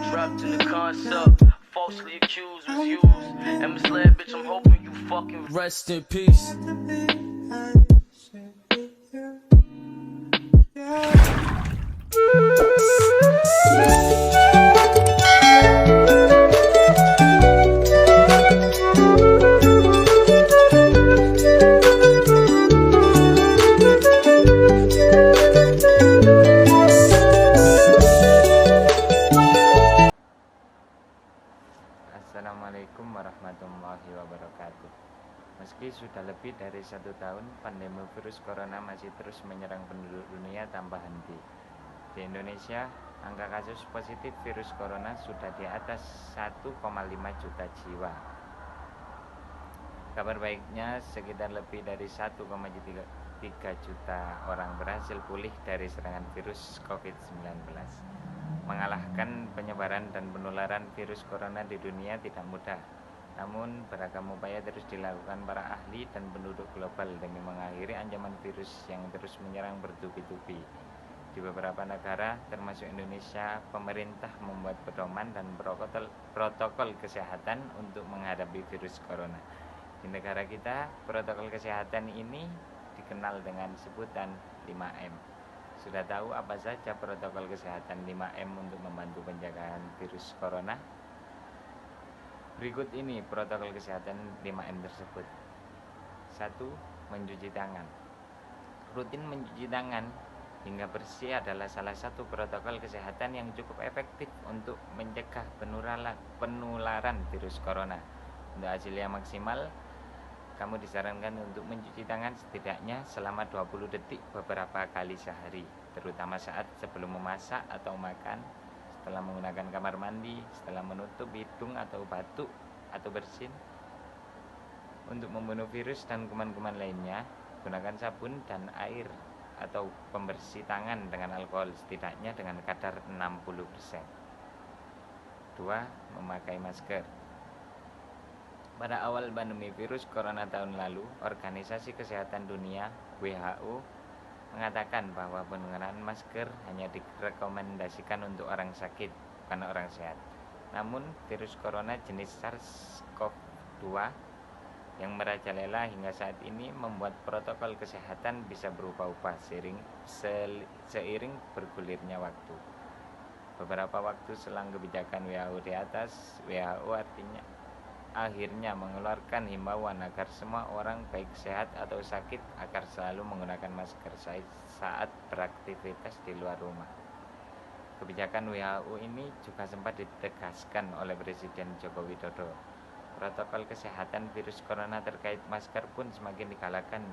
Trapped in the concept, falsely accused was used and misled, bitch. I'm hoping you fucking rest in peace. Assalamualaikum warahmatullahi wabarakatuh. Meski sudah lebih dari 1 tahun, pandemi virus corona masih terus menyerang penduduk dunia tanpa henti. Di Indonesia, angka kasus positif virus corona sudah di atas 1,5 juta jiwa. Kabar baiknya, sekitar lebih dari 1,3 juta orang berhasil pulih dari serangan virus COVID-19. Mengalahkan penyebaran dan penularan virus corona di dunia tidak mudah. Namun, beragam upaya terus dilakukan para ahli dan penduduk global demi mengakhiri ancaman virus yang terus menyerang bertubi-tubi. Di beberapa negara, termasuk Indonesia, pemerintah membuat pedoman dan protokol kesehatan untuk menghadapi virus corona. Di negara kita, protokol kesehatan ini dikenal dengan sebutan 5M. Sudah tahu apa saja protokol kesehatan 5M untuk membantu penjagaan virus corona? Berikut ini protokol kesehatan 5M tersebut. 1. Mencuci tangan. Rutin mencuci tangan hingga bersih adalah salah satu protokol kesehatan yang cukup efektif untuk mencegah penularan virus corona. Untuk hasil yang maksimal, kamu disarankan untuk mencuci tangan setidaknya selama 20 detik beberapa kali sehari, terutama saat sebelum memasak atau makan, setelah menggunakan kamar mandi, setelah menutup hidung atau batuk atau bersin. Untuk membunuh virus dan kuman-kuman lainnya, gunakan sabun dan air atau pembersih tangan dengan alkohol setidaknya dengan kadar 60%. 2. Memakai masker. Pada awal pandemi virus corona tahun lalu, Organisasi Kesehatan Dunia (WHO) mengatakan bahwa penggunaan masker hanya direkomendasikan untuk orang sakit, bukan orang sehat. Namun, virus corona jenis SARS-CoV-2 yang merajalela hingga saat ini membuat protokol kesehatan bisa berubah-ubah seiring bergulirnya waktu. Beberapa waktu selang kebijakan WHO di atas, WHO akhirnya mengeluarkan himbauan agar semua orang baik sehat atau sakit agar selalu menggunakan masker saat beraktivitas di luar rumah. Kebijakan WHO ini juga sempat ditegaskan oleh Presiden Joko Widodo. Protokol kesehatan virus corona terkait masker pun semakin digalakan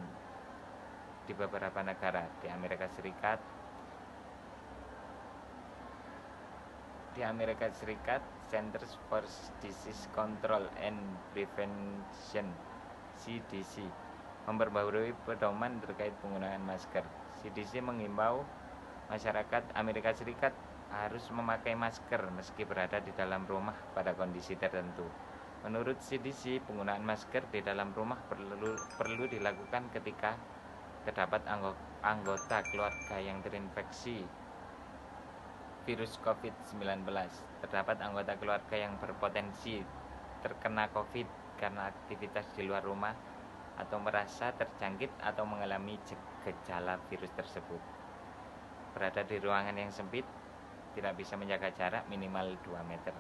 di beberapa negara. Di Amerika Serikat, Centers for Disease Control and Prevention (CDC) memperbarui pedoman terkait penggunaan masker. CDC mengimbau masyarakat Amerika Serikat harus memakai masker meski berada di dalam rumah pada kondisi tertentu. Menurut CDC, penggunaan masker di dalam rumah perlu dilakukan ketika terdapat anggota keluarga yang terinfeksi virus COVID-19, terdapat anggota keluarga yang berpotensi terkena COVID karena aktivitas di luar rumah, atau merasa terjangkit atau mengalami gejala virus tersebut. Berada di ruangan yang sempit, tidak bisa menjaga jarak minimal 2 meter.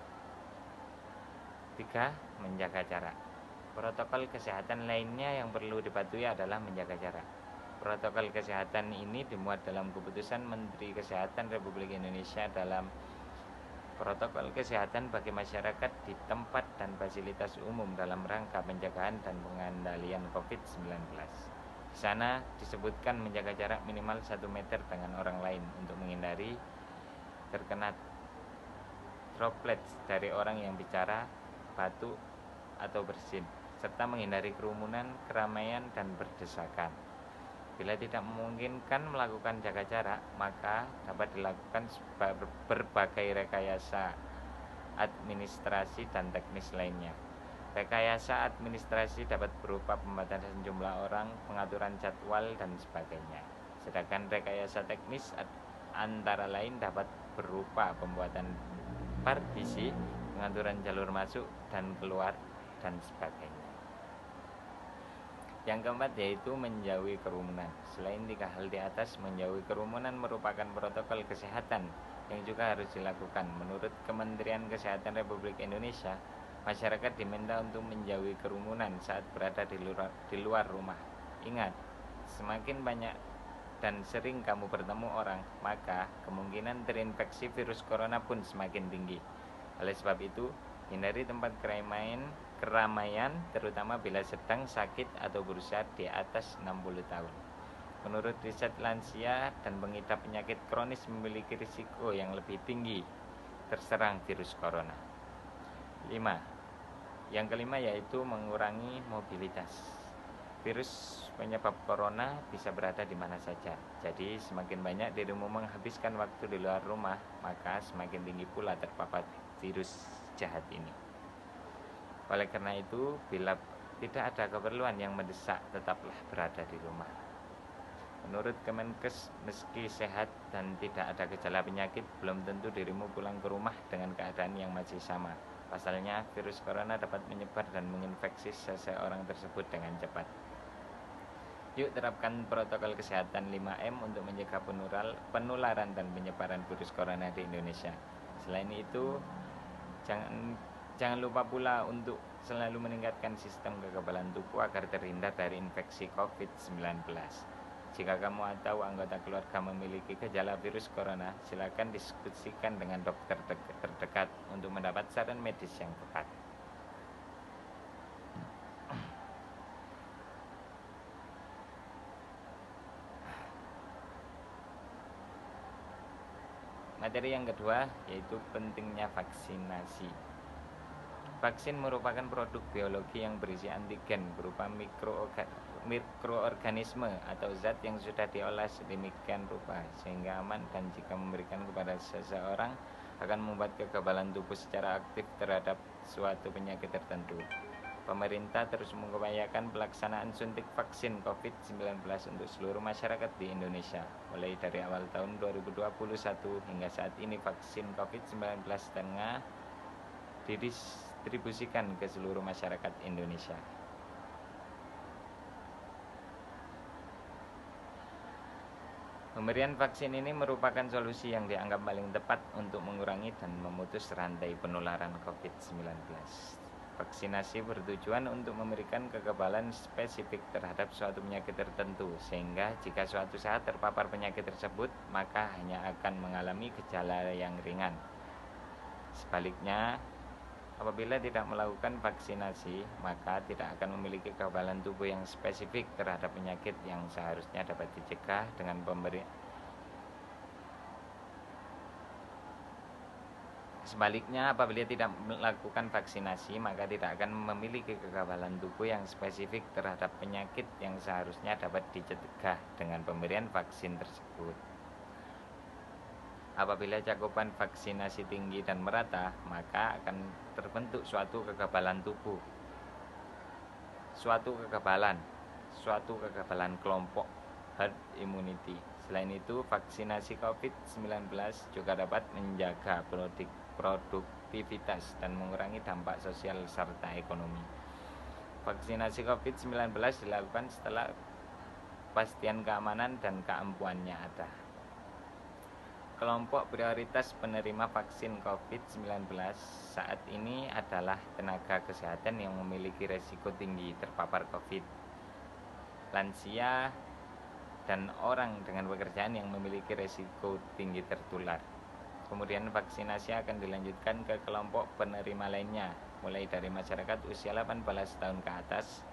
3. Menjaga jarak. Protokol kesehatan lainnya yang perlu dipatuhi adalah menjaga jarak. Protokol kesehatan ini dimuat dalam keputusan Menteri Kesehatan Republik Indonesia dalam protokol kesehatan bagi masyarakat di tempat dan fasilitas umum dalam rangka pencegahan dan pengendalian COVID-19. Di sana disebutkan menjaga jarak minimal 1 meter dengan orang lain untuk menghindari terkena droplet dari orang yang bicara, batuk, atau bersin, serta menghindari kerumunan, keramaian, dan berdesakan. Bila tidak memungkinkan melakukan jaga jarak, maka dapat dilakukan berbagai rekayasa administrasi dan teknis lainnya. Rekayasa administrasi dapat berupa pembatasan jumlah orang, pengaturan jadwal, dan sebagainya. Sedangkan rekayasa teknis antara lain dapat berupa pembuatan partisi, pengaturan jalur masuk dan keluar, dan sebagainya. Yang keempat yaitu menjauhi kerumunan. Selain 3 hal di atas, menjauhi kerumunan merupakan protokol kesehatan yang juga harus dilakukan. Menurut Kementerian Kesehatan Republik Indonesia, masyarakat diminta untuk menjauhi kerumunan saat berada di luar rumah. Ingat, semakin banyak dan sering kamu bertemu orang, maka kemungkinan terinfeksi virus corona pun semakin tinggi. Oleh sebab itu, hindari tempat keramaian terutama bila sedang sakit atau berusia di atas 60 tahun. Menurut riset, lansia dan pengidap penyakit kronis memiliki risiko yang lebih tinggi terserang virus corona. 5. Yang kelima yaitu mengurangi mobilitas. Virus penyebab corona bisa berada di mana saja. Jadi semakin banyak dirimu menghabiskan waktu di luar rumah, maka semakin tinggi pula terpapar virus jahat ini. Oleh karena itu, bila tidak ada keperluan yang mendesak, tetaplah berada di rumah. Menurut Kemenkes, meski sehat dan tidak ada gejala penyakit, belum tentu dirimu pulang ke rumah dengan keadaan yang masih sama. Pasalnya, virus corona dapat menyebar dan menginfeksi seseorang tersebut dengan cepat. Yuk terapkan protokol kesehatan 5M untuk mencegah penularan dan penyebaran virus corona di Indonesia. Selain itu, Jangan lupa pula untuk selalu meningkatkan sistem kekebalan tubuh agar terhindar dari infeksi COVID-19. Jika kamu atau anggota keluarga memiliki gejala virus corona, silakan diskusikan dengan dokter terdekat untuk mendapat saran medis yang tepat. Materi yang kedua yaitu pentingnya vaksinasi. Vaksin merupakan produk biologi yang berisi antigen berupa mikroorganisme atau zat yang sudah diolah sedemikian rupa sehingga aman dan jika memberikan kepada seseorang akan membuat kekebalan tubuh secara aktif terhadap suatu penyakit tertentu. Pemerintah terus mengupayakan pelaksanaan suntik vaksin COVID-19 untuk seluruh masyarakat di Indonesia. Mulai dari awal tahun 2021 hingga saat ini vaksin COVID-19 tengah didistribusikan ke seluruh masyarakat Indonesia. Pemberian vaksin ini merupakan solusi yang dianggap paling tepat untuk mengurangi dan memutus rantai penularan COVID-19. Vaksinasi bertujuan untuk memberikan kekebalan spesifik terhadap suatu penyakit tertentu, sehingga jika suatu saat terpapar penyakit tersebut, maka hanya akan mengalami gejala yang ringan. Sebaliknya, apabila tidak melakukan vaksinasi, maka tidak akan memiliki kekebalan tubuh yang spesifik terhadap penyakit yang seharusnya dapat dicegah dengan Sebaliknya, apabila tidak melakukan vaksinasi, maka tidak akan memiliki kekebalan tubuh yang spesifik terhadap penyakit yang seharusnya dapat dicegah dengan pemberian vaksin tersebut. Apabila cakupan vaksinasi tinggi dan merata, maka akan terbentuk suatu kekebalan tubuh, suatu kekebalan kelompok, herd immunity. Selain itu, vaksinasi COVID-19 juga dapat menjaga produktivitas dan mengurangi dampak sosial serta ekonomi. Vaksinasi COVID-19 dilakukan setelah kepastian keamanan dan keampuhannya ada. Kelompok prioritas penerima vaksin COVID-19 saat ini adalah tenaga kesehatan yang memiliki resiko tinggi terpapar COVID, lansia, dan orang dengan pekerjaan yang memiliki resiko tinggi tertular. Kemudian vaksinasi akan dilanjutkan ke kelompok penerima lainnya, mulai dari masyarakat usia 18 tahun ke atas.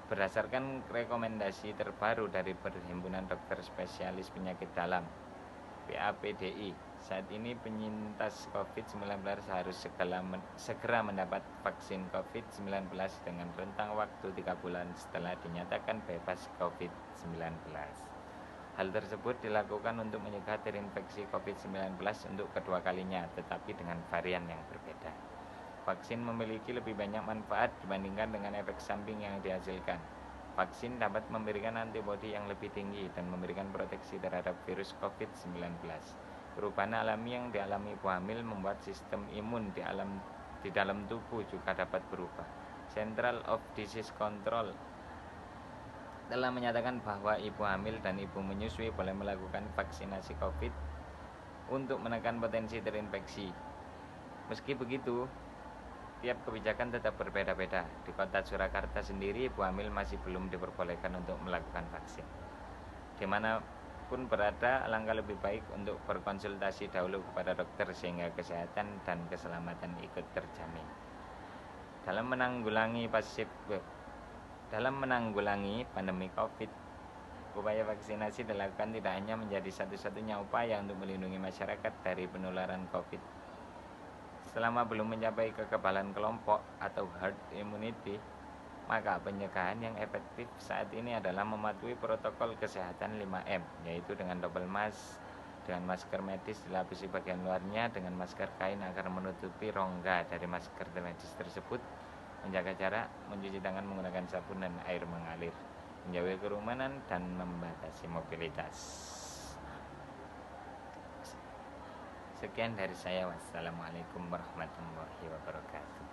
Berdasarkan rekomendasi terbaru dari Perhimpunan Dokter Spesialis Penyakit Dalam (PAPDI), saat ini penyintas COVID-19 harus segera mendapat vaksin COVID-19 dengan rentang waktu 3 bulan setelah dinyatakan bebas COVID-19. Hal tersebut dilakukan untuk mencegah terinfeksi COVID-19 untuk kedua kalinya, tetapi dengan varian yang berbeda. Vaksin memiliki lebih banyak manfaat dibandingkan dengan efek samping yang dihasilkan. Vaksin dapat memberikan antibodi yang lebih tinggi dan memberikan proteksi terhadap virus COVID-19. Perubahan alami yang dialami ibu hamil membuat sistem imun di dalam tubuh juga dapat berubah. Central of Disease Control telah menyatakan bahwa ibu hamil dan ibu menyusui boleh melakukan vaksinasi COVID untuk menekan potensi terinfeksi. Meski begitu, tiap kebijakan tetap berbeda-beda. Di kota Surakarta sendiri, ibu hamil masih belum diperbolehkan untuk melakukan vaksin. Dimanapun berada, alangkah lebih baik untuk berkonsultasi dahulu kepada dokter sehingga kesehatan dan keselamatan ikut terjamin. Dalam menanggulangi pandemi COVID, upaya vaksinasi dilakukan tidak hanya menjadi satu-satunya upaya untuk melindungi masyarakat dari penularan COVID. Selama belum mencapai kekebalan kelompok atau herd immunity, maka pencegahan yang efektif saat ini adalah mematuhi protokol kesehatan 5M, yaitu dengan double mask, dengan masker medis dilapisi bagian luarnya dengan masker kain agar menutupi rongga dari masker medis tersebut, menjaga jarak, mencuci tangan menggunakan sabun dan air mengalir, menjauhi kerumunan, dan membatasi mobilitas. Sekian dari saya. Wassalamualaikum warahmatullahi wabarakatuh.